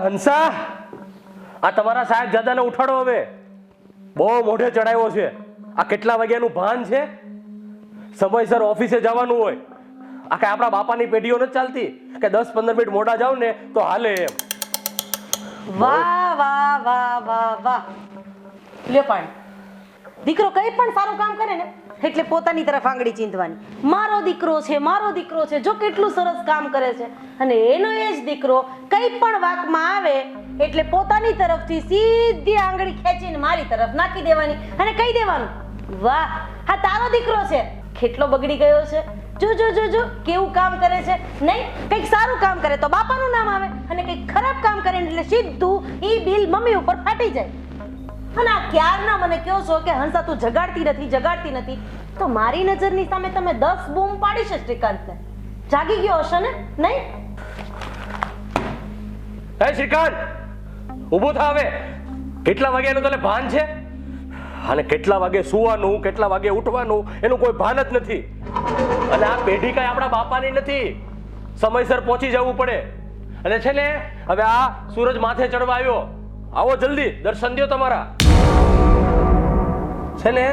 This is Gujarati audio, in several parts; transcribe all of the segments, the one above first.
હંસા, આ તમારા સાહેબજાદાને ઉઠાડો હવે. બહુ મોઢે ચડાવ્યો છે. આ કેટલા વાગ્યાનું ભાન છે? સમયસર ઓફિસે જવાનું હોય. આ કઈ આપણા બાપાની પેઢીઓ નથી ચાલતી કે 10-15 મિનિટ મોડા જાવ ને તો હાલે એમ. વાહ વાહ વાહ વાહ વાહ. લ્યો પાણી. દીકરો કઈ પણ સારું કામ કરે ને એટલે પોતાની તરફ આંગળી ચીંધવાની. મારો દીકરો છે, મારો દીકરો છે, જો કેટલું સરસ કામ કરે છે. અને એનો એ જ દીકરો કઈ પણ વાકમાં આવે એટલે પોતાની તરફથી સીધી આંગળી ખેંચીને મારી તરફ નાખી દેવાની અને કહી દેવાનું, વાહ આ તારો દીકરો છે, કેટલો બગડી ગયો છે, જો જો જો જો કેવું કામ કરે છે. નહીં, કંઈક સારું કામ કરે તો બાપાનું નામ આવે અને કંઈક ખરાબ કામ કરે એટલે સીધું ઈ બિલ મમ્મી ઉપર ફાટી જાય. અને આ ક્યારના મને કહો છો કે હંસા તું જગાડતી નથી, તો મારી નજરની સામે તમે 10 બૂમ પાડી છે શ્રીકાંતને. જાગી ગયો હશે ને? નહીં? હે શ્રીકાંત, ઊભો થા હવે. કેટલા વાગ્યાનું તને ભાન છે? અને કેટલા વાગે સુવાનું, કેટલા વાગે ઉઠવાનું એનું કોઈ ભાન જ નથી. અને આ પેઢી કઈ આપણા બાપાની નથી. સમયસર પહોંચી જવું પડે. અને છે ને હવે આ સૂરજ માથે ચડવા આવ્યો, આવો જલ્દી, દર્શન દો તમારા. છે ને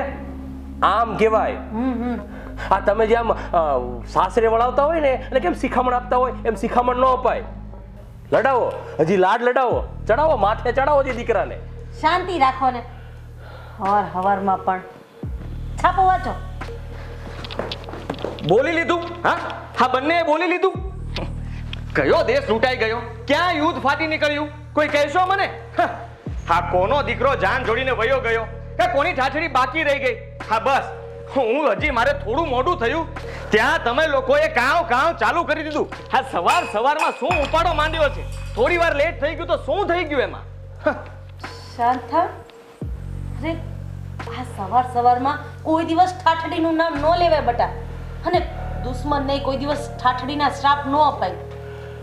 આમ કહેવાય. આ તમે જે આમ સાસરે વળાવતા હોય ને એટલે કેમ શિખામણ આપતા હોય એમ શિખામણ ન અપાય. લડાવો, હજી લાડ લડાવો, ચડાવો, માથે ચડાવો જે દીકરાને. શાંતિ રાખો ને. હવારમાં પણ છાપો વાંચો. બોલી લીધું? હા બંને બોલી લીધું. કયો દેશ લૂંટાઈ ગયો? ક્યાં યુદ્ધ ફાટી નીકળ્યું? કોઈ કહેશો મને? હા કોનો દીકરો જાન જોડીને વયો ગયો કે કોની ઠાઠડી બાકી રહી ગઈ? હા બસ હું હજી મારે થોડું મોડું થયું ત્યાં તમે લોકોએ કાવ ચાલુ કરી દીધું. હા સવારમાં શું ઉપાડો માંડ્યો છે? થોડી વાર લેટ થઈ ગયું તો શું થઈ ગયું એમાં? શાંત થાવ. અરે આ સવારમાં કોઈ દિવસ ઠાઠડીનું નામ ન લેવાય બટા. અને દુશ્મનને કોઈ દિવસ ઠાઠડીના શ્રાપ ન અપાય.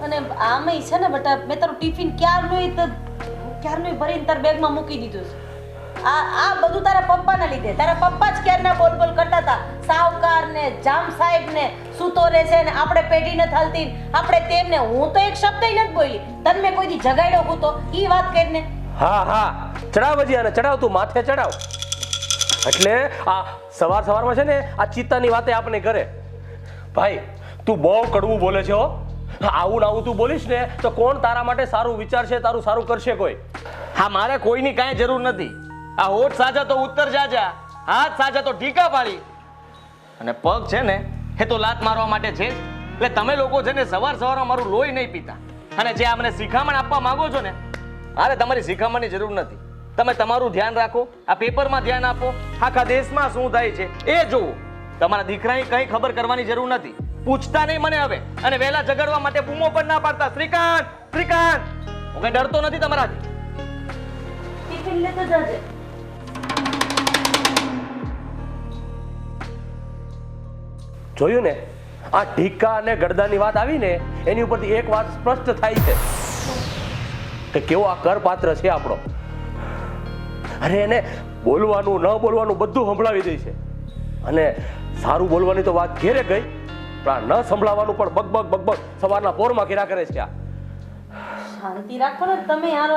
અને આમેય છે ને બટા, મેં તારું ટિફિન ક્યારનું ભરીને તાર બેગમાં મૂકી દીધું છે. આ બધું તારા પપ્પાના લીધે. તારા પપ્પા જ ક્યારના બોલ કરતા હતા. સાવકાર ને જામ સાહેબ ને સૂતો રહે છે ને આપણે પેઢી નથી હાલતી, આપણે તેમને. હું તો એક શબ્દ નથી બોલી. તને મેં કોઈ દી જગાડ્યો હું તો ઈ વાત કરીને. હા ચડાવ હજી, આને ચડાવ, તું માથે ચડાવ. એટલે આ સવારમાં છે ને આ ચિત્તાની વાતે આપણે કરે. ભાઈ તું બહુ કડવું બોલે છે હો. આવું તું બોલીશ ને તો કોણ તારા માટે સારું વિચારશે, તારું સારું કરશે કોઈ? હા મારે કોઈની કાંઈ જરૂર નથી. આ હોઠ સાજા તો ઉત્તર જાજા, હાથ સાજા તો ટીકા પાડી, અને પગ છે ને એ તો લાત મારવા માટે છે જ. એટલે તમે લોકો છે ને સવારમાં મારું લોહી નહીં પીતા. અને જે અમને શિખામણ આપવા માંગો છો ને, અરે તમારી શિખામણની જરૂર નથી. તમે તમારું ધ્યાન રાખો, આ પેપરમાં ધ્યાન આપો, આખા દેશમાં શું થાય છે એ જોવો. તમારા દીકરાની કંઈ ખબર કરવાની જરૂર નથી. પૂછતા નહીં મને હવે. અને વહેલા જગાડવા માટે બૂમો પણ ના પાડતા. શ્રીકાંત, હું કઈ ડરતો નથી તમારાથી. ટિફિન લેતો જાજે. જોયું ને, આ ઢીકા અને ગડદાની વાત આવી ને એની ઉપરથી એક વાત સ્પષ્ટ થાય છે કે કેવો આ કરપાત્ર છે આપણો. અરે એને બોલવાનું ન બોલવાનું બધું સંભળાવી દે છે. અને સારું બોલવાની તો વાત ઘેરે ગઈ, પણ ન સંભળાવવાનું પણ બગ સવારના પોરમાં કર્યા કરે છે. શાંતિ રાખો ને તમે યાર.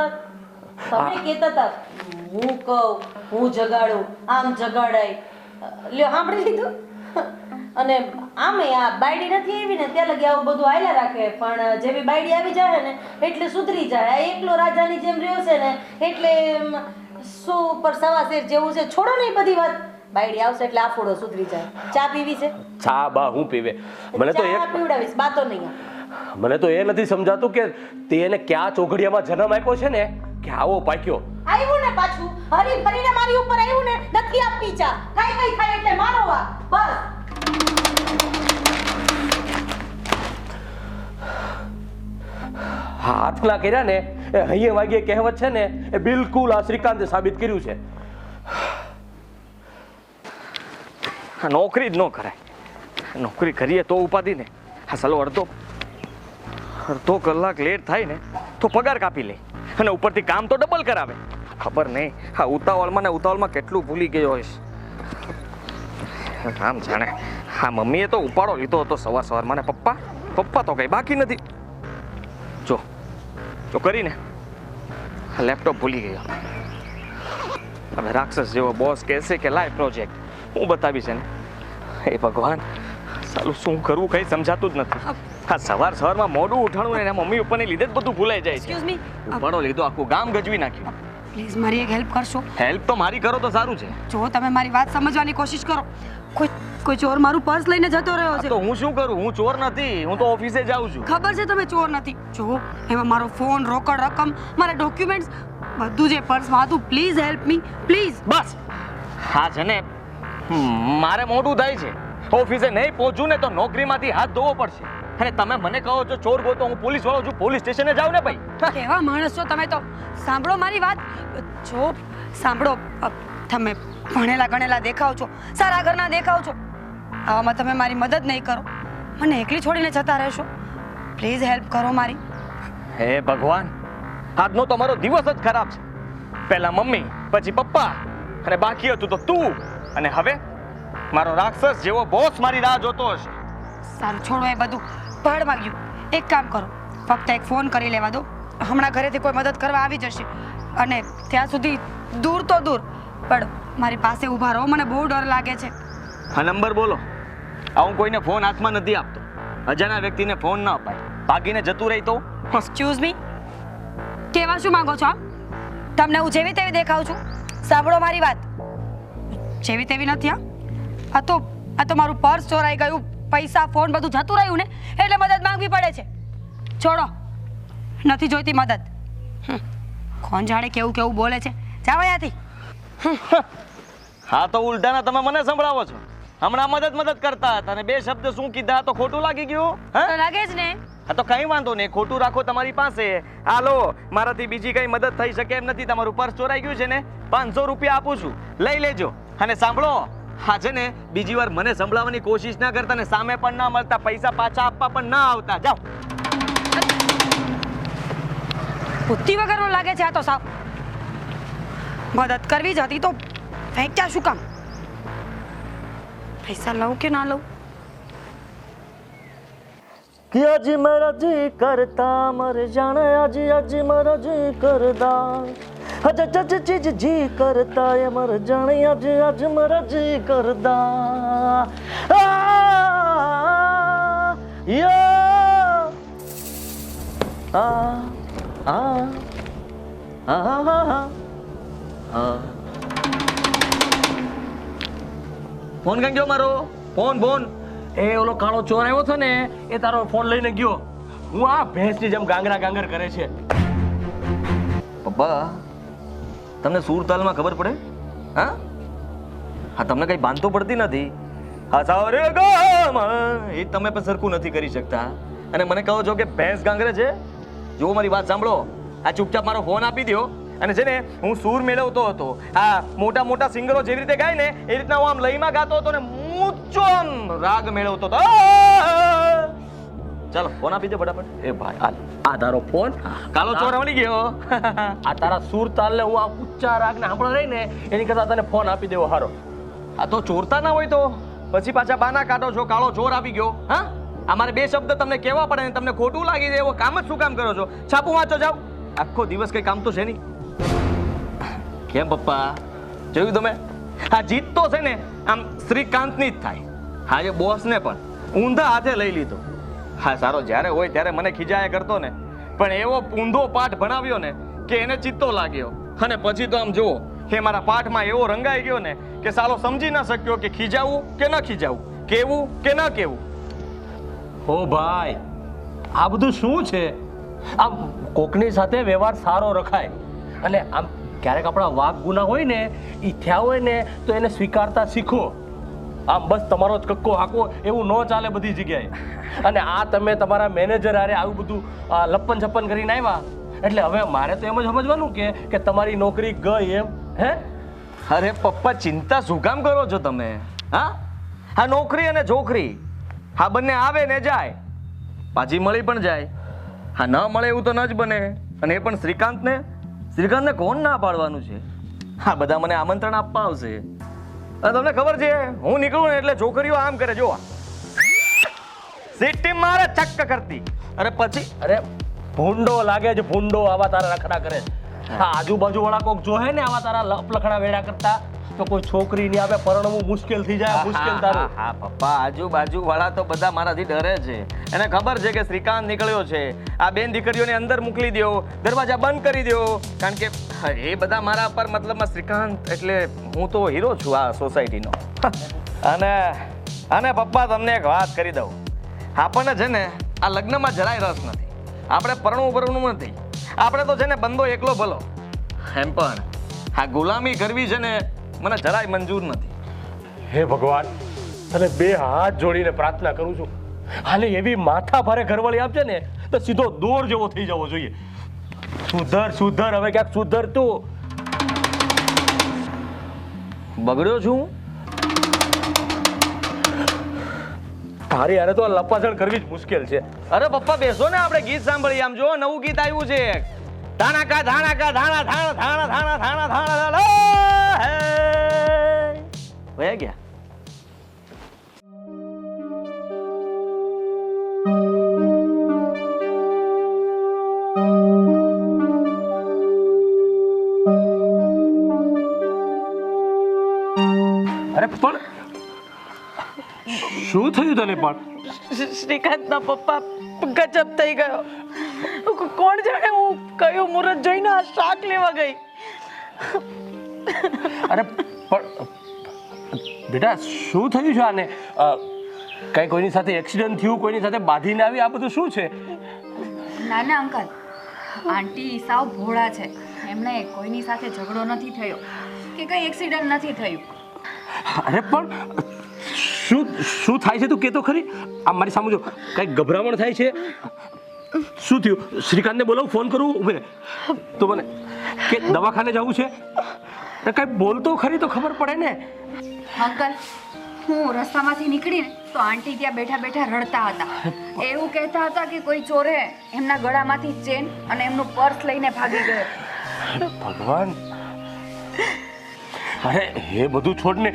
તમે કહેતા હતા હું કહું, હું જગાડું, આમ જગાડાય. લ્યો સાંભળી લીધું. અને આમે આ બાયડી નથી આવી ને ત્યાં લગી આવું બધું હાલ્યા રાખે, પણ જેવી બાયડી આવી જાય ને એટલે સુધરી જાય. આ એકલો રાજાની જેમ રહ્યો છે ને એટલે સો ઉપર સવા શેર જેવું છે. છોડો ને એ બધી વાત. બાયડી આવશે એટલે આફોડો સુધરી જાય. ચા પીવી છે? ચા બા હું પીવે? મને તો ચા પીવડાવીશ, બાતો નહીં. મને તો એ નથી સમજાતું કે તે એને ક્યાં ચોઘડિયામાં જન્મ આપ્યો છે ને કે આવો પાક્યો. આવ્યું ને પાછું હરી ફરીને મારી ઉપર આવ્યું ને. નથી આપી ચા. કઈ થાય એટલે મારો વા. બસ હાથના કર્યા ને એ હૈયે વાગ્યે કહેવત છે ને એ બિલકુલ આ શ્રીકાંતે સાબિત કર્યું છે. નોકરી જ ન કરાય. નોકરી કરીએ તો ઉપાધિ ને. હા ચાલો અડધો કલાક લેટ થાય ને તો પગાર કાપી લે, અને ઉપરથી કામ તો ડબલ કરાવે. ખબર નહીં આ ઉતાવળમાં કેટલું ભૂલી ગયો હોઈશ. આમ જાણે હા મમ્મીએ તો ઉપાડો લીધો હતો સવારમાં ને પપ્પા તો કઈ બાકી નથી. જો કરીને લેપટોપ ભૂલી ગયો. હવે રાક્ષસ જેવો બોસ કહેશે કે લાઈવ પ્રોજેક્ટ હું બતાવીશ એને. હે ભગવાન, સાલું શું કરવું કઈ સમજાતું જ નથી. હા સવારમાં મોડું ઉઠાણું ને એના મમ્મી પપ્પાને લીધે જ બધું ભૂલાઈ જાય છે. એક્સક્યુઝ મી, ઉપાડો લીધો, આખું ગામ ગજવી નાખ્યું. પ્લીઝ મારી એક હેલ્પ કરશો? હેલ્પ તો મારી કરો તો સારું છે. જો તમે મારી વાત સમજવાની કોશિશ કરો. કોઈ ચોર મારું પર્સ લઈને જતો રહ્યો છે. તો હું શું કરું? હું ચોર નથી, હું તો ઓફિસે જાઉં છું. ખબર છે તમે ચોર નથી. જો એમાં મારો ફોન, રોકડ રકમ, મારા ડોક્યુમેન્ટ્સ બધું જે પર્સમાં હતું. Please help me please. બસ હા છે ને, મારે મોડું થાય છે. ઓફિસે નહીં પહોંચું ને તો નોકરીમાંથી હાથ ધોવો પડશે. અને તમે મને કહો છો ચોર ગોતો, હું પોલીસ વાળો છું, પોલીસ સ્ટેશને જાવ ને ભાઈ. કેવા માણસ છો તમે તો. સાંભળો મારી વાત. જો સાંભળો, તમે ભણેલા ગણેલા દેખાવ છો, સારા ઘરના દેખાવ છો, આવામાં તમે મારી મદદ નહીં કરો, મને એકલી છોડીને જતા રહેશો. પ્લીઝ હેલ્પ કરો મારી. હે ભગવાન, આજનો તો મારો દિવસ જ ખરાબ છે. પહેલા મમ્મી, પછી પપ્પા, અને બાકી હતું તો તું. અને હવે મારો રાક્ષસ જેવો બોસ મારી રાહ જોતો હશે. સારું છોડો એ બધું, ભાડમાં ગયું. એક કામ કરો, ફક્ત એક ફોન કરી લેવા દો. હમણાં ઘરેથી કોઈ મદદ કરવા આવી જશે. અને ત્યાં સુધી દૂર તો દૂર, પણ મારી પાસે ઊભા રહો, મને બહુ ડર લાગે છે. હા નંબર બોલો. હું કોઈને ફોન હાથમાં નથી આપતો. અજાણ્યા વ્યક્તિને ફોન ન અપાય. ભાગીને જતું રહી તો. એક્સક્યુઝ મી, કેવા શું માંગો છો? તમને હું જેવી તેવી દેખાઉં છું? સાંભળો મારી વાત, જેવી તેવી નથી. આ તો મારું પર્સ ચોરાઈ ગયું, પૈસા ફોન બધું જતું રહ્યું ને, એટલે મદદ માંગવી પડે છે. છોડો, નથી જોઈતી મદદ. કોણ જાણે કેવું બોલે છે. જાઓ અહીંયાથી. હા તો ઉલટાના તમે મને સંભળાવો છો. હમણાં મદદ કરતા હતા અને બે શબ્દ શું કીધા તો ખોટું લાગી ગયું. તો લાગે જ ને. હા તો કઈ વાંધો નહીં, ખોટું રાખો તમારી પાસે. હાલો, મારાથી બીજી કઈ મદદ થઈ શકે એમ નથી. તમારું પર્સ ચોરાઈ ગયું છે ને, 500 રૂપિયા આપું છું, લઈ લેજો. અને સાંભળો, હા છે ને, બીજી વાર મને સંભળાવવાની કોશિશ ના કરતા ને સામે પણ ના મળતા, પૈસા પાછા આપવા પણ ના આવતા. જાઓ. બુદ્ધિ વગરનો લાગે છે આ તો સાવ. મદદ કરવી જ હતી તો ફેંક્યા શું કામ? પૈસા લઉં કે ના લઉં? કે આજે મારા જી કરતા મર જાણે, આજે મારા જી કરતા, હજ ચીજ જી કરતા એ મર જાણે, આજે મારા જી કરતા. યો ફોન કઈ ગયો મારો? ફોન એ ઓલો કાળો ચોર આવ્યો હતો ને, એ તારો ફોન લઈને ગયો. હું આ ભેંસની જેમ ગાંગર કરે છે. પપ્પા, તમને સુરતાલમાં ખબર પડે? હા તમને કઈ બાંધતો પડતી નથી. હા સારે ગામ એ તમે પણ સરખું નથી કરી શકતા અને મને કહો છો કે ભેંસ ગાંગરે છે. જો મારી વાત સાંભળો, આ ચૂપચાપ મારો ફોન આપી દો. અને છે ને, હું સૂર મેળવતો હતો. આ મોટા સિંગરો જેવી રીતે ગાય ને, એ રીતના હું આમ લયમાં ગાતો હતો ને ઊંચો આમ રાગ મેળવતો હતો. ચાલો ફોન આપી દો ફટાફટ. એ ભાઈ, આ તારો ફોન. કાલો ચોર મળી ગયો. આ તારા સુર તાલ ને હું આ ઉચ્ચા રાગ ને સાંભળો રહી ને, એની કરતા તને ફોન આપી દેવો હારો. આ તો ચોરતા ના હોય તો પછી પાછા બાના કાઢો છો, કાળો ચોર આવી ગયો. હા, અમારે બે શબ્દ તમને કહેવા પડે ને તમને ખોટું લાગી જાય એવો કામ જ શું કામ કરો છો? છાપું વાંચો જાઓ. આખો દિવસ કઈ કામ તો છે નહીં. કેમ પપ્પા, જોયું તમે? આ જીત તો છે ને આમ શ્રીકાંતની જ થાય. હા, એ બોસને પણ ઊંધા હાથે લઈ લીધો. હા સારો, જ્યારે હોય ત્યારે મને ખીજાયા કરતો ને, પણ એવો ઊંધો પાઠ ભણાવ્યો ને કે એને ચિત્તો લાગ્યો. અને પછી તો આમ જુઓ કે મારા પાઠમાં એવો રંગાઈ ગયો ને કે સાલો સમજી ના શક્યો કે ખીજાવું કે ન ખીજાવું, કેવું કે ન કેવું. હો ભાઈ, આ બધું શું છે? આમ કોકની સાથે વ્યવહાર સારો રખાય. અને આમ ક્યારેક આપણા વાક ગુના હોય ને, એ થયા હોય ને, તો એને સ્વીકારતા શીખો. આમ બસ તમારો જ કક્કો હાકો એવું ન ચાલે બધી જગ્યાએ. અને આ તમે તમારા મેનેજર હારે આવું બધું લપ્પન છપ્પન કરીને આવ્યા, એટલે હવે મારે તો એમ જ સમજવાનું કે તમારી નોકરી ગઈ એમ. હે? અરે પપ્પા, ચિંતા શું કામ કરો છો તમે? હા, નોકરી અને છોકરી હા બંને આવે ને જાય, પાછી મળી પણ જાય. હા, ન મળે એવું તો ન જ બને. અને એ પણ શ્રીકાંતને કોણ ના પાડવાનું છે? હા, બધા મને આમંત્રણ આપવા આવશે. અને તમને ખબર છે હું નીકળું ને એટલે છોકરીઓ આમ કરે જો સિટી મારે ચક્ક કરતી અરે પછી અરે ભૂંડો લાગે છે ભૂંડો, આવા તારા રખડા કરે છે. આ આજુબાજુ વાળા કોક જોહે ને આવા તારા લફલખડા વેડા કરતા તો કોઈ છોકરી ની આવે પરણવું મુશ્કેલ થઈ જાય. મુશ્કેલ તારું. હા પપ્પા, આજુબાજુ વાળા તો બધા મારાથી ડરે છે. એને ખબર છે કે શ્રીકાંત નીકળ્યો છે, આ બેન દીકરીઓને અંદર મોકલી દો, દરવાજા બંધ કરી દો, કારણ કે એ બધા મારા પર મતલબમાં શ્રીકાંત એટલે હું તો હીરો છું આ સોસાયટીનો. અને અને પપ્પા તમને એક વાત કરી દઉં, આપણને છે ને આ લગ્નમાં જરાય રસ નથી. આપણે પરણવું નથી. આપણે તો છે ને બંદો એકલો ભલો. એમ પણ આ ગુલામી કરવી છે ને મને જરાય મંજૂર નથી. હે ભગવાન, તને બે હાથ જોડીને પ્રાર્થના કરું છું, હાલે એવી માથા ભારે ઘરવાળી આપજે ને તો સીધો દોર જેવો થઈ જવો જોઈએ. સુધર હવે ક્યાંક સુધર તું. બગડ્યો છું તારી યારે તો આ લપાસણ કરવી જ મુશ્કેલ છે. અરે પપ્પા બેસો ને, આપણે ગીત સાંભળીએ. આમ જો નવું ગીત આવ્યું છે, ધાણા કા ધાણા કા ધાણા ધાણા ધાણા ધાણા ધાણા ધાણા વયા ગયા. અરે પણ શું થયું તને? પણ શ્રીકાંતના પપ્પા ગજબ થઈ ગયો. કોણ જાણે હું કયું મુહૂર્ત જોઈને આ શાક લેવા ગઈ. અરે પણ બેટા શું થયું છે આને? કઈ કોઈની સાથે એક્સિડન્ટ થયું, કોઈની સાથે બાંધીને આવી, આ બધું શું છે? ના ના અંકલ, આંટી સાવ ભોળા છે. એમણે કોઈની સાથે ઝઘડો નથી થયો કે કંઈ એક્સિડન્ટ નથી થયું. અરે પણ શું થાય છે તું કે તો ખરી. આમ મારી સામે જો, કઈ ગભરામણ થાય છે? શું થયું? શ્રીકાંતને બોલાવું, ફોન કરું? ઉભે તો મને કે દવાખાને જવું છે? કઈ બોલતો ખરી તો ખબર પડે ને. અંકલ, હું રસ્તામાંથી નીકળીને તો આંટી ત્યાં બેઠા બેઠા રડતા હતા. એવું કહેતા હતા કે કોઈ ચોરે એમના ગળામાંથી ચેન અને એમનું પર્સ લઈને ભાગી ગયો. ભગવાન, અરે એ બધું છોડ ને,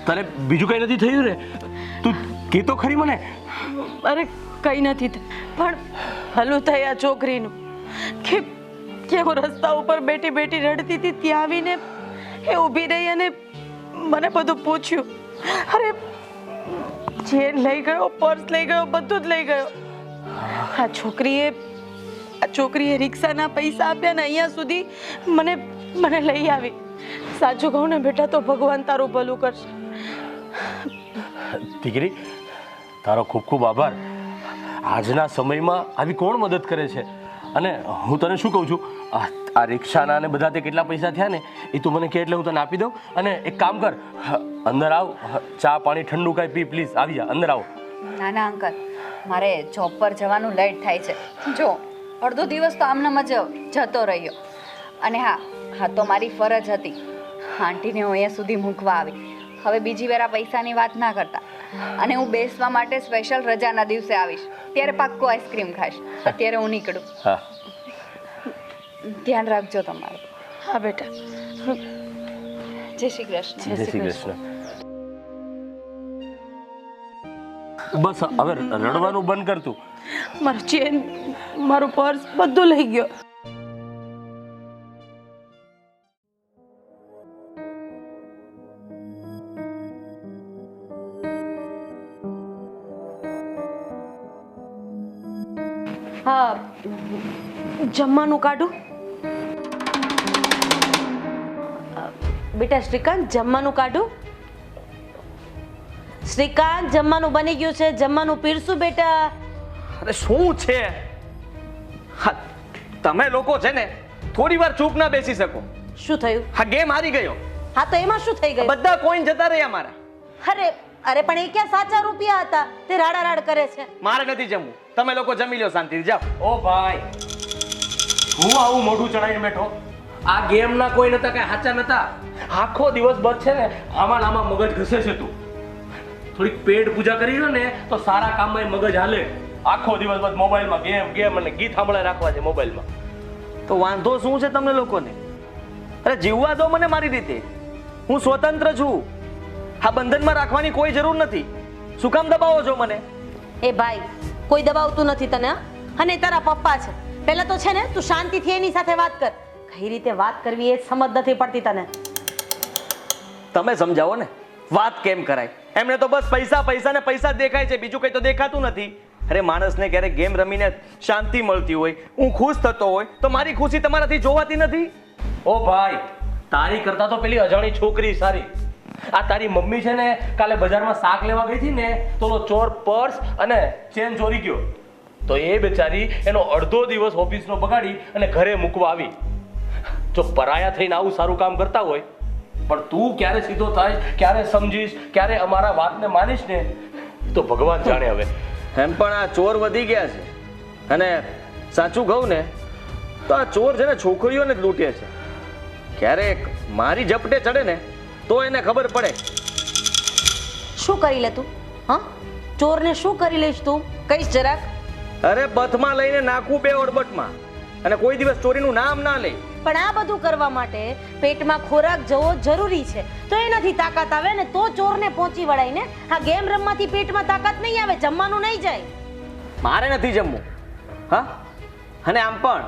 તને બીજું કઈ નથી થયું ને? તું કે તો ખરી મને. અરે કઈ નથી પણ ભલું થઈ આ છોકરીનું કે હું રસ્તા ઉપર બેઠી બેઠી રડતી હતી, ત્યાં આવીને એ ઊભી રહી અને મને બધું પૂછ્યું. અરે ચેન લઈ ગયો, પર્સ લઈ ગયો, બધું જ લઈ ગયો. આ છોકરીએ રિક્ષાના પૈસા આપ્યા ને અહીંયા સુધી મને લઈ આવી. સાચું કહું ને બેટા, તો ભગવાન તારું ભલું કરશે. દીકરી, તારો ખૂબ ખૂબ આભાર. આજના સમયમાં આવી કોણ મદદ કરે છે? અને હું તને શું કહું છું, આ રિક્ષાના ને બધા તે કેટલા પૈસા થયા ને એ તું મને કે એટલે હું તને આપી દઉં. અને એક કામ કર, અંદર આવ, ચા પાણી ઠંડુ કાંઈ પી પ્લીઝ. આવી જા, અંદર આવો. ના ના અંકલ, મારે જોબ પર જવાનું લેટ થાય છે. જો અડધો દિવસ તો આમનામ જ જતો રહ્યો. અને હા તો મારી ફરજ હતી, આંટીને હું અહીંયા સુધી મૂકવા આવી. હવે બીજી વાર આ પૈસાની વાત ના કરતા. અને હું બેસવા માટે સ્પેશિયલ રજાના દિવસે આવીશ, ત્યારે પાક્કો આઈસ્ક્રીમ ખાઈશ. અત્યારે હું નીકળું. હા, ધ્યાન રાખજો તમારું. હા બેટા. જય શ્રી કૃષ્ણ. જય શ્રી કૃષ્ણ. બસ હવે રડવાનું બંધ કર તું. મારું ચેન, મારું પર્સ બધું લઈ ગયો. હા, જમવાનું કાઢું? બેટા શ્રીકાંત, જમવાનું કાઢું? શ્રીકાંત, જમવાનું બની ગયું છે, જમવાનું પીરસું બેટા. અરે શું છે? હા, તમે લોકો છે ને થોડી વાર ચૂપ ના બેસી શકો? શું થયું? હા, ગેમ હારી ગયો. હા તો એમાં શું થઈ ગયું? બધા કોઈન જતા રહ્યા મારા. અરે પણ એ ક્યાં સાચા રૂપિયા હતા? તે રાડા રાડ કરે છે. મારે નથી જમવું, તમે લોકો જમી લો શાંતિથી, જાઓ. ઓ ભાઈ, હું આવું મોઢું ચડાવીને બેઠો? આ ગેમના કોઈ નતા, કઈ સાચા નતા. આખો દિવસ બસ છે ને આમાં મગજ ઘસે છે. તું થોડીક પેટ પૂજા કરી લો ને તો સારા કામમાં મગજ હાલે. આખો દિવસ બસ મોબાઈલમાં ગેમ અને ગીત સાંભળે રાખવા છે મોબાઈલમાં. તો વાંધો શું છે તમને લોકોને? અરે જીવવા દો મને મારી રીતે, હું સ્વતંત્ર છું. આ બંધનમાં રાખવાની કોઈ જરૂર નથી. શું કામ દબાવો છો મને? એ ભાઈ કોઈ દબાવતું નથી તને હા? અને એ તારા પપ્પા છે. પહેલા તો છે ને તું શાંતિથી એની સાથે વાત કર. કઈ રીતે વાત કરવી એ સમજ નથી પડતી તને. તમે સમજાવો ને વાત કેમ કરાય. એમને તો બસ પૈસા પૈસા ને પૈસા જ દેખાય છે, બીજું કઈ તો દેખાતું નથી. અરે માણસને ક્યારેક ગેમ રમીને શાંતિ મળતી હોય, હું ખુશ થતો હોય, તો મારી ખુશી તમારાથી જોવાતી નથી. ઓ ભાઈ, તારી કરતા તો પેલી અજાણી છોકરી સારી. આ તારી મમ્મી છે ને કાલે બજારમાં શાક લેવા ગઈ હતી ને તો ઓલો ચોર પર્સ અને ચેન ચોરી ગયો. તો એ બેચારી એનો અડધો દિવસ ઓફિસનો બગાડી અને ઘરે મૂકવા આવી. જો પરાયા થઈને આવું સારું કામ કરતા હોય, પણ તું ક્યારે સીધો થાય, ક્યારે સમજીશ, ક્યારે અમારા વાતને માનીશ ને એ તો ભગવાન જાણે. હવે એમ પણ આ ચોર વધી ગયા છે, અને સાચું કહું ને તો આ ચોર છે ને છોકરીઓને જ લૂંટે છે. ક્યારેક મારી ઝપટે ચડે ને તો એને ખબર પડે. શું કરી લે તું હા? ચોરને શું કરી લઈશ તું? કઈશ જરાક. અરે બથમાં લઈને નાખું બે ઓડબટમાં, અને કોઈ દિવસ ચોરીનું નામ ના લે. પણ આ બધું કરવા માટે પેટમાં ખોરાક જવો જરૂરી છે. તો એનાથી તાકાત આવે ને તો ચોરને પહોંચી વળાય ને. આ ગેમ રમવાથી પેટમાં તાકાત નહીં આવે, જમવાનું નહીં જાય. મારે નથી જમવું હા. અને આમ પણ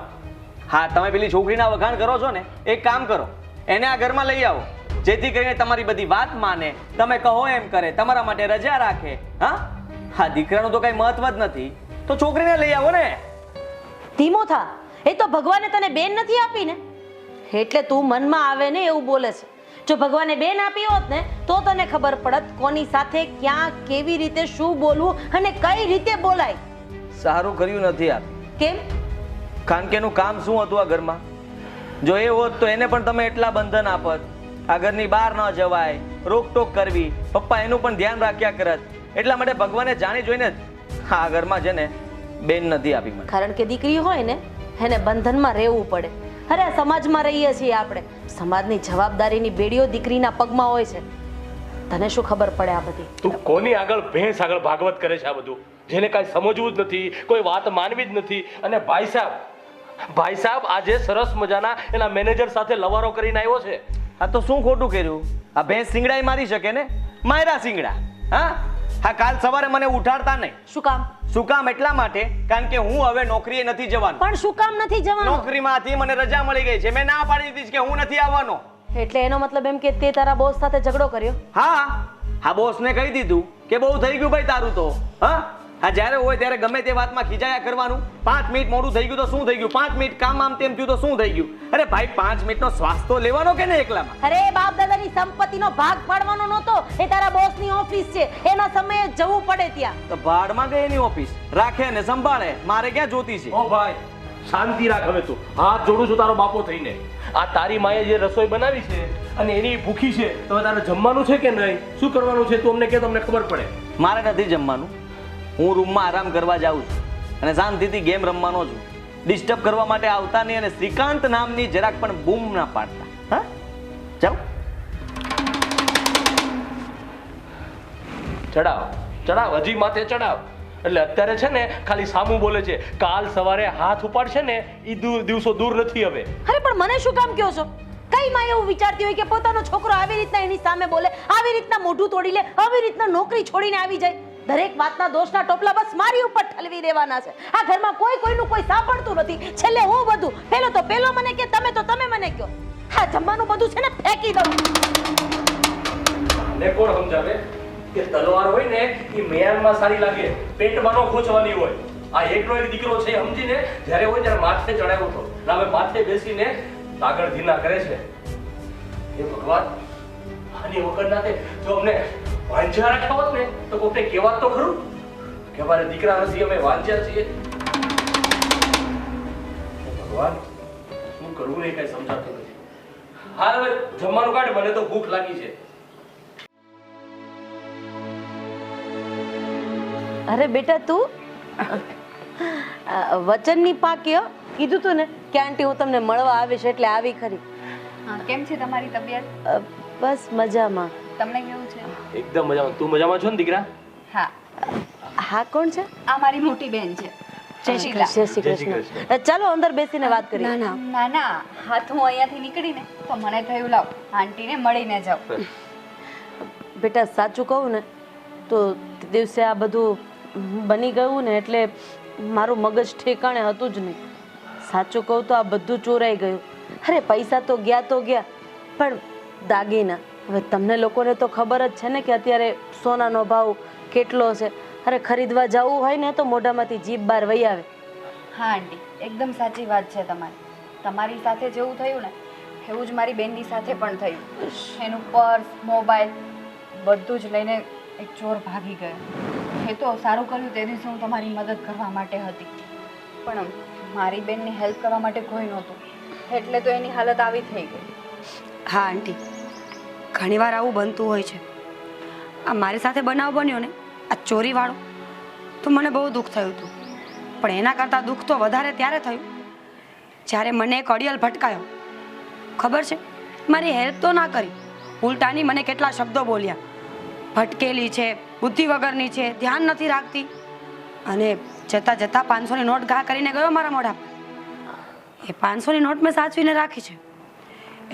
હા, તમે પેલી છોકરીના વખાણ કરો છો ને, એક કામ કરો, એને આ ઘરમાં લઈ આવો, જેથી કરીને તમારી બધી વાત માને, તમે કહો એમ કરે, તમારા માટે રજા રાખે. હા હા, દીકરાનું તો કઈ મહત્વ જ નથી, તો છોકરીને લઈ આવો ને. ધીમો થા. એ તો ભગવાને તને બેન નથી આપી ને, એટલે તું મનમાં આવે ને એવું બોલે છે. જો ભગવાને બેન આપી હોત ને તો તને ખબર પડત કોની સાથે ક્યાં કેવી રીતે શું બોલવું અને કઈ રીતે બોલાય. સારું કર્યું નથી આપી. કેમ? કારણ કે એનું કામ શું હતું આ ઘરમાં? જો એ હોત તો એને પણ તમે એટલા બંધન આપત, આ ઘરની બહાર ન જવાય, રોકટોક કરવી, પપ્પા એનું પણ ધ્યાન રાખ્યા કરત. એટલા માટે ભગવાને જાણી જોઈને જ આ ઘરમાં છે ને બેન નથી આપી મને. કારણ કે દીકરી હોય ને એને બંધનમાં રહેવું પડે. અરે સમાજમાં રહીએ છીએ આપણે, સમાજની જવાબદારીની બેડીઓ દીકરીના પગમાં હોય છે. તને શું ખબર પડે આ બધી? તું કોની આગળ ભેંસ આગળ ભાગવત કરે છે આ બધું? જેને કાંઈ સમજવું જ નથી, કોઈ વાત માનવી જ નથી. અને ભાઈ સાહેબ આજે સરસ મજાના એના મેનેજર સાથે લવારો કરીને આવ્યો છે. આ તો શું ખોટું કર્યું? આ ભેંસ સિંગડાઈ મારી શકે ને, માયરા સિંગડા. હા હા, કાલ સવારે મને ઉઠાડતા નહીં. શું કામ? શું કામ? એટલા માટે કારણ કે હું હવે નોકરીએ નથી જવાનું. પણ શું કામ નથી જવાનું? નોકરીમાંથી મને રજા મળી ગઈ છે, મેં ના પાડી દીધી છે કે હું નથી આવવાનો. એટલે એનો મતલબ એમ કે તે તારા બોસ સાથે ઝઘડો કર્યો? હા હા, બોસને કહી દીધું કે બહુ થઈ ગયું ભાઈ તારું તો. હા હા, જ્યારે હોય ત્યારે ગમે તે વાતમાં ખીજાયા કરવાનું. 5 મિનિટ મોડું થઈ ગયું તો શું થઈ ગયું, 5 મિનિટ કામ આમ તેમ થયું તો શું થઈ ગયું. અરે ભાઈ, 5 મિનિટનો શ્વાસ તો લેવાનો કે ને એકલામાં. અરે બાપ દાદાની સંપત્તિનો ભાગ પાડવાનો નહોતો, એ તારા બોસની ઓફિસ છે, એના સમયે જવું પડે ત્યાં. તો ભાડમાં ગઈ એની ઓફિસ, રાખે ને સંભાળે, મારે ક્યાં જોતી છે? ઓ ભાઈ, શાંતિ રાખ હવે તું. હાથ જોડું છું તારો બાપો થઈને. આ તારી માએ જે રસોઈ બનાવી છે અને એની ભૂખી છે, તો તારે જમવાનું છે કે નહીં, શું કરવાનું છે તું અમને કે, તમને ખબર પડે. મારે નથી જમવાનું, હું રૂમમાં આરામ કરવા જાઉં છું અને શાંતિથી ગેમ રમવાનો છું. ડિસ્ટર્બ કરવા માટે આવતા નહીં, અને શ્રીકાંત નામની જરાક પણ બૂમ ના પાડતા. હા જાઓ. ચડાવ હજી માથે ચડાવ. એટલે અત્યારે છે ને ખાલી સામું બોલે છે. કાલ સવારે હાથ ઉપાડશે ને એ દિવસો દૂર નથી હવે. અરે પણ મને શું કામ કહો છો? કઈ માં એવું વિચારતી હોય કે પોતાનો છોકરો આવી રીતના એની સામે બોલે, આવી રીતના મોઢું તોડી લે, આવી રીતના નોકરી છોડીને આવી જાય? દરેક વાતના દોષના ટોપલા બસ મારી ઉપર ઠલવી દેવાના છે. આ ઘરમાં કોઈનું કોઈ સાંભળતું નથી. છેલ્લે હું બધું, પેલો મને કે, તમે તો તમે મને કહો. હા, જમવાનું બધું છે ને ફેંકી દઉં. ને કોણ સમજાવે કે તલવાર હોય ને એ મેયાનમાં સારી લાગે, પેટમાં નો ખોચવાની હોય. આ એકનો એક દીકરો છે સમજીને જ્યારે હોય ત્યારે માથે ચડાવ્યો હતો, હવે માથે બેસીને આગળ ધીના કરે છે. એ ભગવાન, આની વગર ના જો અમને વાંચ્યા રાખ્યા હોત ને તો કોઈને કહેવાત તો ખરું કે અમારે દીકરા નથી, અમે વાંચ્યા છીએ. ભગવાન, શું કરવું ને કઈ સમજાતું નથી. હાલ હવે જમવાનું કાઢ, મને તો ભૂખ લાગી છે. અરે બેટા, તું વચનની પાક્ય કીધું તું ને કે આંટી હું તમને મળવા આવીશ, એટલે આવી ખરી. હા, કેમ છે તમારી તબિયત? બસ મજામાં. તમને કેવું છે? એકદમ મજામાં. તું મજામાં છો ને દીકરા? હા. હા, કોણ છે? આ મારી મોટી બેન છે, જય શ્રી કૃષ્ણ. ચાલો અંદર બેસીને વાત કરીએ. ના ના, હાથ હું અહીંયાથી નીકળીને તો મને થયું લાવ આંટીને મળીને જાઉં. બેટા સાચું કહું ને તો તે દિવસે આ બધું બની ગયું ને એટલે મારું મગજ ઠેકાણે હતું જ નહીં. સાચું કહું તો આ બધું ચોરાઈ ગયું. અરે પૈસા તો ગયા પણ દાગીના, હવે તમને લોકોને તો ખબર જ છે ને કે અત્યારે સોનાનો ભાવ કેટલો છે. અરે ખરીદવા જવું હોય ને તો મોઢામાંથી જીભ બહાર વહી આવે. હા આંટી, એકદમ સાચી વાત છે તમારી સાથે જેવું થયું ને એવું જ મારી બેનની સાથે પણ થયું. એનું પર્સ, મોબાઈલ બધું જ લઈને એક ચોર ભાગી ગયો. એ તો સારું કર્યું તે દિવસે હું તમારી મદદ કરવા માટે હતી, પણ મારી બેનને હેલ્પ કરવા માટે કોઈ નહોતું એટલે તો એની હાલત આવી થઈ ગઈ. હા આંટી, ઘણીવાર આવું બનતું હોય છે. આ મારી સાથે બનાવ બન્યો ને આ ચોરીવાળો, તો મને બહુ દુઃખ થયું હતું. પણ એના કરતાં દુઃખ તો વધારે ત્યારે થયું જ્યારે મને એક અડિયલ ભટકાયો. ખબર છે, મારી હેલ્પ તો ના કરી, ઉલટાની મને કેટલા શબ્દો બોલ્યા. ભટકેલી છે, બુદ્ધિ વગરની છે, ધ્યાન નથી રાખતી, અને જતાં જતાં 500ની નોટ ઘા કરીને ગયો મારા મોઢા પર. એ 500ની નોટ મેં સાચવીને રાખી છે.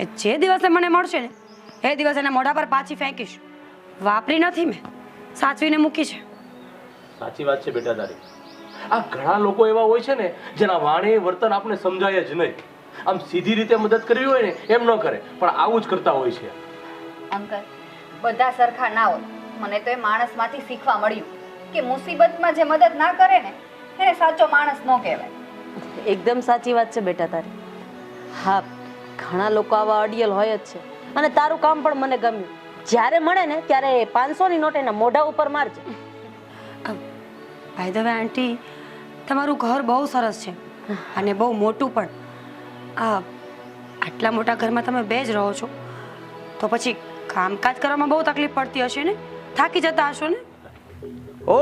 એ જે દિવસે મને મળશે ને એ દિવસે એના મોઢા પર પાછી ફેંકીશ. વાપરી નથી મેં, સાચવીને મૂકી છે. સાચી વાત છે બેટા તારી. આ ઘણા લોકો એવા હોય છે ને જેના વાણી વર્તન આપણે સમજાય જ નહીં. આમ સીધી રીતે મદદ કરવી હોય ને એમ ન કરે, પણ આવું જ કરતા હોય છે. અંકલ, બધા સરખા ના હોય. મને તો એ માણસમાંથી શીખવા મળ્યું કે મુસીબતમાં જે મદદ ના કરે ને એને સાચો માણસ ન કહેવાય. એકદમ સાચી વાત છે બેટા તારી. હા, ઘણા લોકો આવા અડિયલ હોય જ છે, અને તારું કામ પણ મને ગમ્યું. જ્યારે મળે ને ત્યારે 500ની નોટ એના મોઢા ઉપર મારજે. ભાઈ દવે આંટી, તમારું ઘર બહુ સરસ છે અને બહુ મોટું પણ. આટલા મોટા ઘરમાં તમે બે જ રહો છો તો પછી કામકાજ કરવામાં બહુ તકલીફ પડતી હશે ને? થાકી જતા હશો ને? ઓ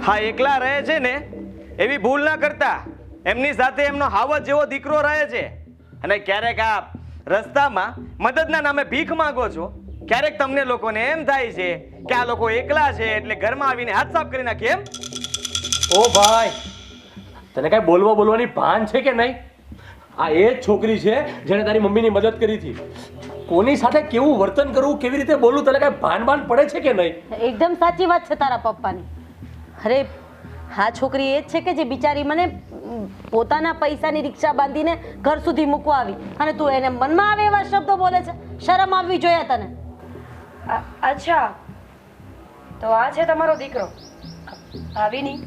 હા, એકલા રહે છે ને એવી ભૂલ ના કરતા. એમની સાથે એમનો હાવજ જેવો દીકરો રહે છે, અને ક્યારેક આ રસ્તામાં મદદના નામે ભીખ માંગો છો. ક્યારેક તમને લોકોને એમ થાય છે કે આ લોકો એકલા છે એટલે ઘરમાં આવીને હાથ સાફ કરી નાખીએ એમ. ઓ ભાઈ, તને કઈ બોલવાની ભાન છે કે નહીં? આ એ જ છોકરી છે જેણે તારી મમ્મીની મદદ કરી હતી. કોની સાથે કેવું વર્તન કરવું, કેવી રીતે બોલવું, તને કઈ ભાન પડે છે કે નહીં? એકદમ સાચી વાત છે તારા પપ્પાની. અરે હા, છોકરી એ જ છે કે જે બિચારી મને પોતાના પૈસાની રિક્ષા બાંધીને ઘર સુધી મૂકવા આવી, અને તું એને મનમાં આવે એવા શબ્દો બોલે છે. શરમ આવવી જોઈએ તને. અચ્છા, તો આ છે તમારો દીકરો આવી નહીં?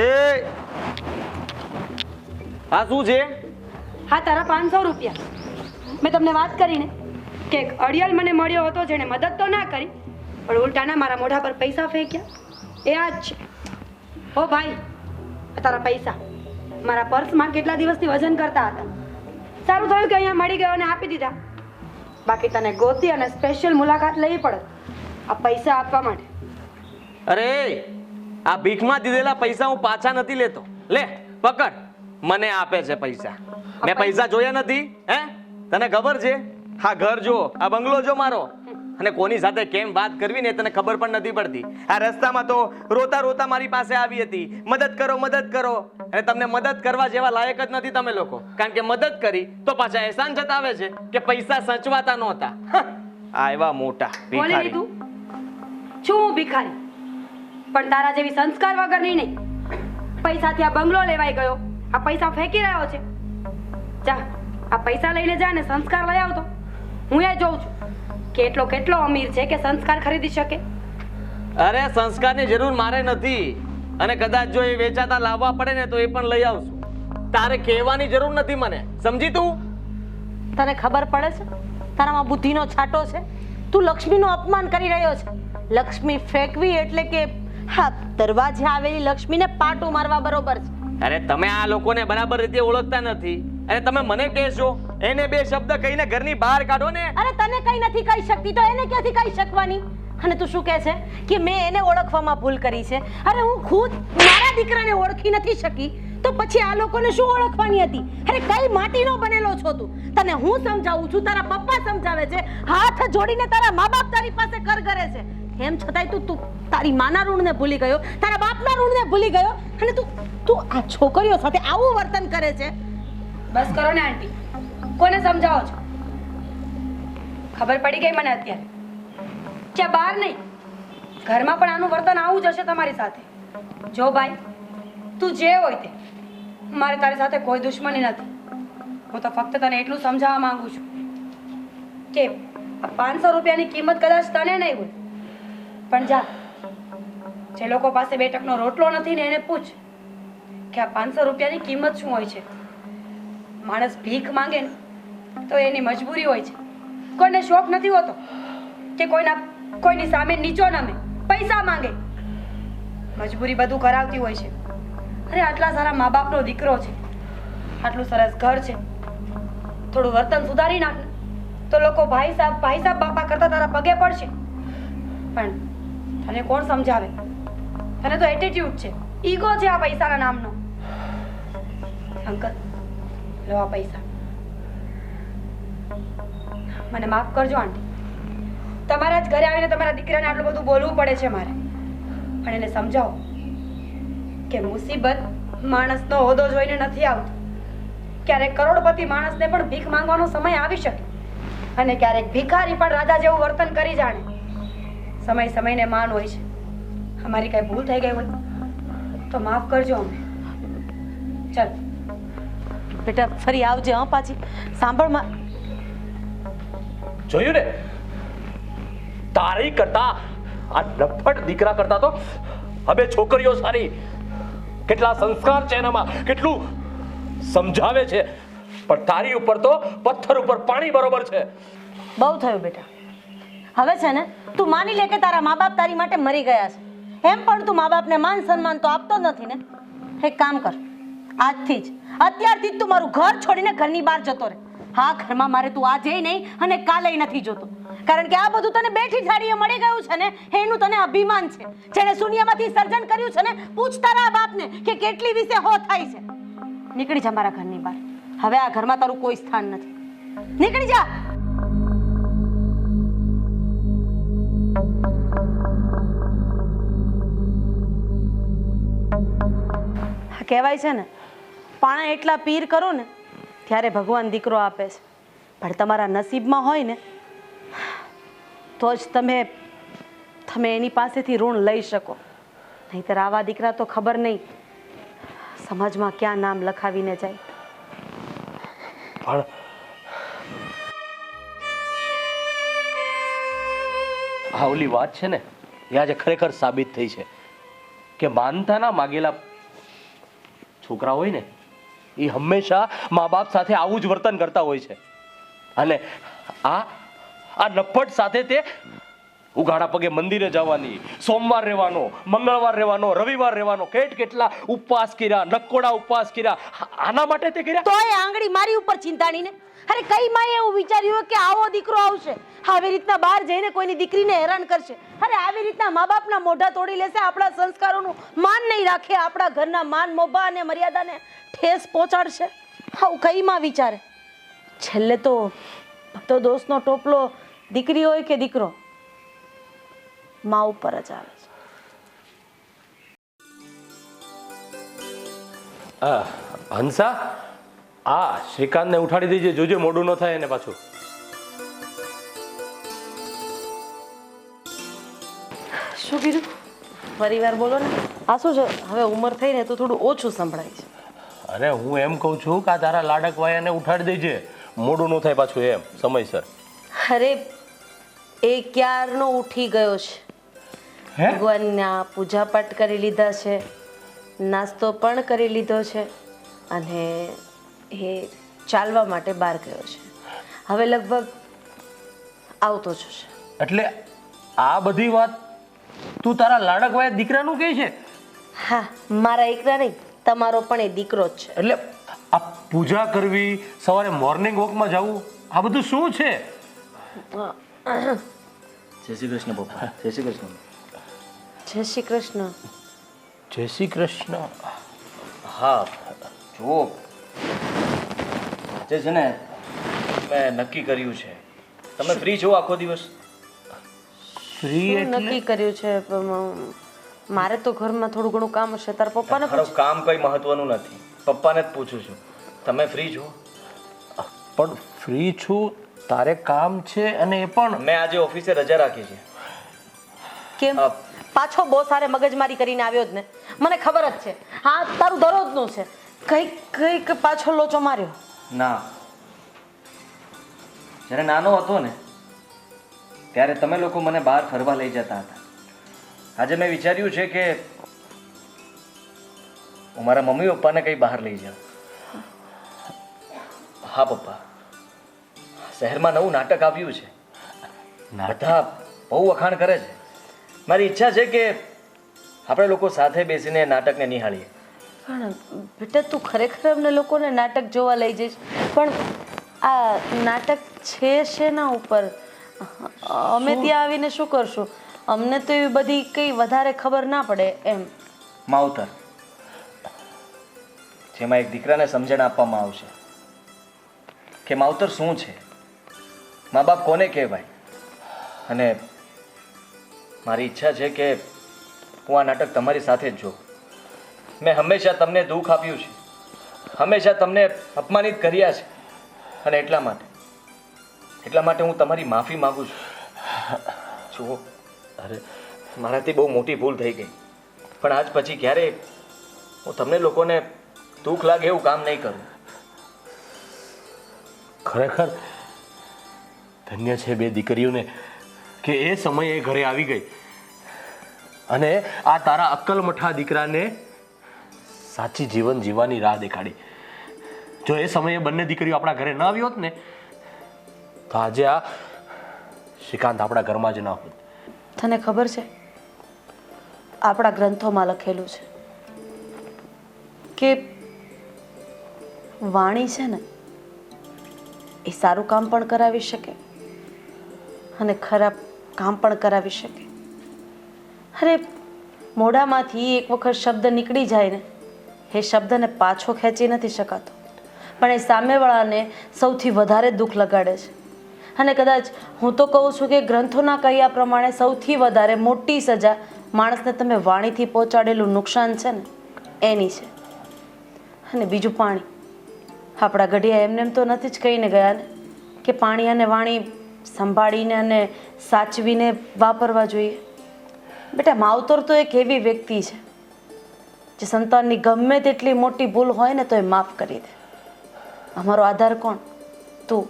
એ આ શું છે? હા, તારા 500 રૂપિયા. મેં તમને વાત કરીને કે એક અડિયલ મને મળ્યો હતો જેણે મદદ તો ના કરી પણ ઉલટાના મારા મોઢા પર પૈસા ફેંક્યા. એ આ જ છે. ઓ ભાઈ, આ તારા પૈસા મારા પર્સમાં કેટલા દિવસથી વજન કરતા હતા. સારું થયું કે અહીંયા મળી ગયો અને આપી દીધા. બાકી તને ગોતી અને સ્પેશિયલ મુલાકાત લેવી પડે આ પૈસા આપવા માટે. અરે આ ભીખમાં દીધેલા પૈસા હું પાછા નથી લેતો. લે પકડ, મને આપે છે પૈસા. મેં પૈસા જોયા નથી. હે, તને ખબર છે? હા, ઘર જો, આ બંગલો જો મારો, અને કોની સાથે કેમ વાત કરવી ને તને ખબર પણ નથી પડતી. આ રસ્તામાં તો રોતા રોતા મારી પાસે આવી હતી, મદદ કરો મદદ કરો. અને તમને મદદ કરવા જેવા લાયક જ નથી તમે લોકો, કારણ કે મદદ કરી તો પાછા એહસાન જતાવે છે કે પૈસા સચવાતા નહોતા. આ એવા મોટા બોલી ભિખારી. લીધું છું હું ભિખારી, પણ તારા જેવી સંસ્કાર વગરની નહીં. પૈસાથી આ બંગલો લેવાઈ ગયો, આ પૈસા ફેંકી રહ્યો છે. જા, આ પૈસા લઈને જા ને સંસ્કાર લઈ આવતો. હું એ જોઉં છું કે કેટલો અમીર છે કે સંસ્કાર ખરીદી શકે. અરે સંસ્કારની જરૂર મારે નથી, અને કદાચ જો એ વેચાતા લાવવા પડે ને તો એ પણ લઈ આવશું. તારે કહેવાની જરૂર નથી મને, સમજી તું? તને ખબર પડે છે તારામાં બુદ્ધિનો છાંટો છે? તું લક્ષ્મીનું અપમાન કરી રહ્યો છે. લક્ષ્મી ફેંકવી એટલે કે હા, દરવાજે આવેલી લક્ષ્મીને પાટું મારવા બરોબર છે. અરે તમે આ લોકોને બરાબર રીતે ઓળખતા નથી, અને તમે મને કહેશો એને બે શબ્દ કહીને ઘરની બહાર કાઢો ને. અરે તને કઈ નથી કહી શકતી તો એને ક્યાંથી કહી શકવાની? અને તું શું કહે છે કે મેં એને ઓળખવામાં ભૂલ કરી છે? અરે હું ખુદ મારા દીકરાને ઓળખી નથી શકી તો પછી આ લોકોને શું ઓળખવાની હતી? અરે કઈ માટીનો બનેલો છો તું? તને હું સમજાવું છું, તારા પપ્પા સમજાવે છે, હાથ જોડીને તારા મા બાપ તારી પાસે કર કરે છે એમ છતાંય તું તારી માના ઋણને ભૂલી ગયો, તારા બાપના ઋણને ભૂલી ગયો અને તું આ છોકરીઓ સાથે આવું વર્તન કરે છે. બસ કરો ને આંટી, કોને સમજાવો છો? ખબર પડી ગઈ મને અત્યારે કે બહાર નહીં, ઘરમાં પણ આનું વર્તન આવું જ હશે તમારી સાથે. જો ભાઈ, તું જે હોય તે, મારે તારી સાથે કોઈ દુશ્મની નથી. હું તો ફક્ત તને એટલું સમજાવવા માંગુ છું કે આ 500 રૂપિયાની કિંમત કદાચ તને નહીં હોય, પણ જા, જે લોકો પાસે 2 ટકનો રોટલો નથી ને એને પૂછ કે આ 500 રૂપિયાની કિંમત શું હોય છે. માણસ ભીખ માંગે ને તો એની મજબૂરી હોય છે. કોઈને શોખ નથી હોતો કે કોઈની સામે નીચો નમે, પૈસા માંગે. મજબૂરી બધું કરાવતી હોય છે. અરે આટલા સારા મા બાપનો દીકરો છે, આટલું સરસ ઘર છે, થોડું વર્તન સુધારી નાખ ને તો લોકો ભાઈ સાહેબ બાપા કરતા તારા પગે પડશે. પણ તને કોણ સમજાવે? તને તો એટીટ્યુડ છે, ઈગો છે આ પૈસાના નામનો. અંકલ, લો આ પૈસા. મને માફ કરજો આંટી, તમારા જ ઘરે આવીને તમારા દીકરાને આટલું બધું બોલવું પડે છે મારે. પણ એને સમજાવો કે મુસીબત માણસનો હોદ્દો જોઈને નથી આવતો. ક્યારેક કરોડપતિ માણસને પણ ભીખ માંગવાનો સમય આવી શકે અને ક્યારેક ભિખારી પણ રાજા જેવું વર્તન કરી જાણે. સમયને માન હોય છે. અમારી કઈ ભૂલ થઈ ગઈ હોય તો માફ કરજો અમને. ચાલ બેટા, ફરી આવજે હા પાછી. સાંભળમાં, જોયું ને, તારી કરતા આ નફટ દીકરા કરતા તો હવે છોકરીઓ સારી. કેટલા સંસ્કાર છે એનામાં, કેટલું સમજાવે છે, પણ તારી ઉપર તો પથ્થર ઉપર પાણી બરોબર છે. બહુ થયું બેટા. હવે છે ને, તું માની લે કે તારા મા બાપ તારી માટે મરી ગયા છે. એમ પણ તું મા બાપને માન સન્માન તો આપતો જ નથી ને. એક કામ કર, આજથી જ, અત્યારથી જ તું મારું ઘર છોડીને ઘરની બહાર જતો રહે. હા, ઘરમાં મારે તું આજે નહીં અને કાલે નથી જોતો, કારણ કે આ બધું તને બેઠી થાળીએ મળી ગયું છે ને, એનું તને અભિમાન છે. જેને શૂન્યમાંથી સર્જન કર્યું છે ને, પૂછ તારા બાપને કે કેટલી વિશે હો થાય છે. નીકળી જા મારા ઘરની બહાર. હવે આ ઘરમાં તારું કોઈ સ્થાન નથી. નીકળી જા. કહેવાય છે ને, પાણા એટલા પીર કરો ને ત્યારે ભગવાન દીકરો આપે છે. પણ તમારા નસીબમાં હોય ને તો જ તમે એની પાસેથી ઋણ લઈ શકો. નહીંતર આવા દીકરા તો ખબર નહીં સમાજમાં ક્યાં નામ લખાવીને જાય. પણ આ ઓલી વાત છે ને, એ આજે ખરેખર સાબિત થઈ છે કે માનતા ના માગેલા છોકરા હોય ને, એ હંમેશા મા બાપ સાથે આવું જ વર્તન કરતા હોય છે. અને આ નફ્ફટ સાથે તે ઉઘાડા પગે મંદિરે જવાની, સોમવાર રહેવાનો, મંગળવાર રહેવાનો, રવિવાર રહેવાનો, કેટલા ઉપવાસ કર્યા, નકોડા ઉપવાસ કર્યા. આના માટે તે કર્યા. તોય આંગળી મારી ઉપર ચિંતાણી ને. અરે કઈ માએ એવું વિચાર્યું કે આવો દીકરો આવશે, આવી રીતના બહાર જઈને કોઈની દીકરીને હેરાન કરશે. અરે આવી રીતના મા બાપના મોઢા તોડી લેશે, આપણા સંસ્કારોનું માન નહીં રાખે, આપણા ઘરના માન મોભા અને મર્યાદાને ઠેસ પહોંચાડશે. આવું કઈ માં વિચારે? છેલ્લે તો દોસ્તનો ટોપલો દીકરી હોય કે દીકરો, માં ઉપર જ આવે છે. હંસા, આ શ્રીકાંતને ઉઠાડી દેજે, જોજે મોડું ન થાય એને પાછું. શું કીધું? ફરીવાર બોલો ને. આ શું છે, હવે ઉંમર થઈ ને તો થોડું ઓછું સંભળાય છે. અરે હું એમ કહું છું કે આ તારા લાડક વાયાને ઉઠાડી દેજે, મોડું ન થાય પાછું એમ સમયસર. અરે એ ક્યારનો ઉઠી ગયો છે. ભગવાનના પૂજા પાઠ કરી લીધા છે, નાસ્તો પણ કરી લીધો છે અને એ ચાલવા માટે બહાર ગયો છે. હવે લગભગ આવતો જ છે. એટલે આ બધી વાત તું તારા લાડક વાયા દીકરાનું કહે છે? હા, મારા એકલા નહીં, તમારો પણ એ દીકરો જ છે. એટલે આ પૂજા કરવી, સવારે મોર્નિંગ વોકમાં જવું, આ બધું શું છે? જય શ્રી કૃષ્ણ પપ્પા. જય શ્રી કૃષ્ણ. જય શ્રી કૃષ્ણ. જય શ્રી કૃષ્ણ. હા, જુઓ, આજે છે ને મેં નક્કી કર્યું છે, તમે ફ્રી છો આખો દિવસ? ફ્રી શું એટલે નક્કી કર્યું છે મારે તો ઘરમાં થોડું ઘણું કામ હશે તારા પપ્પાને તમારું કામ કઈ મહત્વનું નથી, પપ્પાને જ પૂછું છું. તમે ફ્રી છો? પણ ફ્રી છું, તારે કામ છે અને એ પણ મેં આજે ઓફિસે રજા રાખી છે. કેમ પાછો બહુ સારે મગજમારી કરીને આવ્યો જ ને? મને ખબર જ છે હા તારું દરરોજનું છે, કઈક પાછો લોચો માર્યો. ના, જ્યારે નાનો હતો ને ત્યારે તમે લોકો મને બહાર ફરવા લઈ જતા હતા. આજે મેં વિચાર્યું છે કે હું મારા મમ્મી પપ્પાને કંઈ બહાર લઈ જાઉં. હા પપ્પા, શહેરમાં નવું નાટક આવ્યું છે, બધા બહુ વખાણ કરે છે. મારી ઈચ્છા છે કે આપણે લોકો સાથે બેસીને નાટકને નિહાળીએ. પણ બેટા તું ખરેખર અમને લોકોને નાટક જોવા લઈ જઈશ? પણ આ નાટક છે શેના ઉપર? અમે ત્યાં આવીને શું કરશું? અમને તો એવી બધી કંઈ વધારે ખબર ના પડે એમ. માવતર, જેમાં એક દીકરાને સમજણ આપવામાં આવશે કે માવતર શું છે, મા બાપ કોને કહેવાય. અને મારી ઈચ્છા છે કે હું આ નાટક તમારી સાથે જ જોઉં. મેં હંમેશા તમને દુઃખ આપ્યું છે, હંમેશા તમને અપમાનિત કર્યા છે, અને એટલા માટે હું તમારી માફી માંગુ છું. જુઓ, અરે મારાથી બહુ મોટી ભૂલ થઈ ગઈ, પણ આજ પછી ક્યારેય હું તમને લોકોને દુઃખ લાગે એવું કામ નહીં કરું. ખરેખર ધન્ય છે બે દીકરીઓને કે એ સમયે ઘરે આવી ગઈ અને આ તારા અક્કલમઠા દીકરાને સાચી જીવન જીવવાની રાહ દેખાડી. જો એ સમયે બંને દીકરીઓ આપણા ઘરે ન આવી હોત ને તો આજે આ શ્રીકાંત આપણા ઘરમાં જ ના હોત. તને ખબર છે આપણા ગ્રંથોમાં લખેલું છે કે વાણી છે ને એ સારું કામ પણ કરાવી શકે અને ખરાબ કામ પણ કરાવી શકે. અરે મોઢામાંથી એક વખત શબ્દ નીકળી જાય ને એ શબ્દને પાછો ખેંચી નથી શકાતો, પણ એ સામેવાળાને સૌથી વધારે દુઃખ લગાડે છે. અને કદાચ હું તો કહું છું કે ગ્રંથોના કહ્યા પ્રમાણે સૌથી વધારે મોટી સજા માણસને તમે વાણીથી પહોંચાડેલું નુકસાન છે ને એની છે. અને બીજું પાણી. આપણા ગઢિયા એમને એમ તો નથી જ કહીને ગયા ને કે પાણી અને વાણી સંભાળીને અને સાચવીને વાપરવા જોઈએ. બેટા માવતર તો એક એવી વ્યક્તિ છે જે સંતાનની ગમે તેટલી મોટી ભૂલ હોય ને તો એ માફ કરી દે. અમારો આધાર કોણ? તું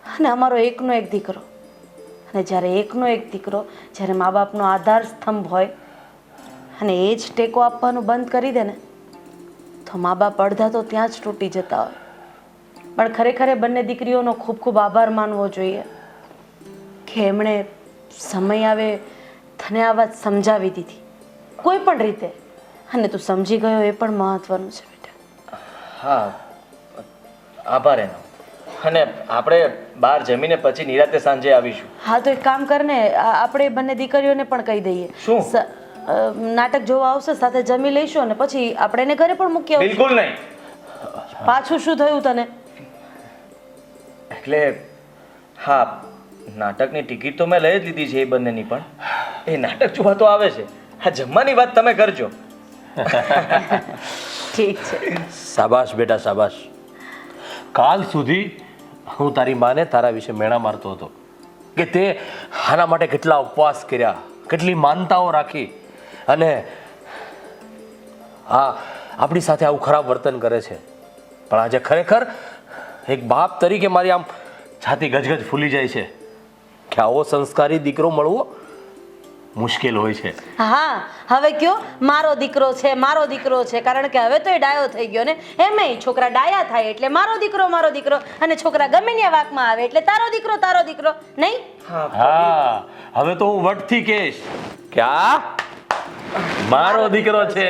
અને અમારો એકનો એક દીકરો. અને જ્યારે એકનો એક દીકરો જ્યારે મા બાપનો આધાર સ્તંભ હોય અને એ જ ટેકો આપવાનું બંધ કરી દે ને તો મા બાપ અડધા તો ત્યાં જ તૂટી જતા હોય. પણ ખરેખર બંને દીકરીઓનો ખૂબ ખૂબ આભાર માનવો જોઈએ કે એમણે સમય આવે તને આ વાત સમજાવી દીધી કોઈ પણ રીતે, અને તું સમજી ગયો એ પણ મહત્વનું છે બેટા. હા, આભાર એનો. અને આપણે બહાર જમીને પછી નિરાતે સાંજે આવીશું. હા તો એક કામ કર ને, આપણે બંને દીકરીઓને પણ કહી દઈએ. શું? નાટક જોવા આવશે, સાથે જમી લઈશું અને પછી આપણે એને ઘરે પણ મૂકી આવશું. બિલકુલ નહીં. પાછું શું થયું તને? એટલે હા, નાટકની ટિકિટ તો મેં લઈ જ લીધી છે એ બંનેની, પણ એ નાટક જોવા તો આવે છે. હા, જમવાની વાત તમે કરજો. ઠીક છે. શાબાશ બેટા શાબાશ. કાલ સુધી હું તારી માને તારા વિશે મેણા મારતો હતો કે તે આના માટે કેટલા ઉપવાસ કર્યા, કેટલી માનતાઓ રાખી, અને હા આપણી સાથે આવું ખરાબ વર્તન કરે છે. પણ આજે ખરેખર એક બાપ તરીકે મારી આમ છાતી ગજગજ ફૂલી જાય છે કે આવો સંસ્કારી દીકરો મળવો મુશ્કેલ હોય છે. હા હવે કયો મારો દીકરો છે, મારો દીકરો છે, કારણ કે હવે તો એ ડાયો થઈ ગયો ને. એમેય છોકરા ડાયા થાય એટલે મારો દીકરો, અને છોકરા ગમે ત્યાં વાકમાં આવે એટલે તારો દીકરો નહીં. હા હવે તો હું વટથી કહીશ કે આ મારો દીકરો છે.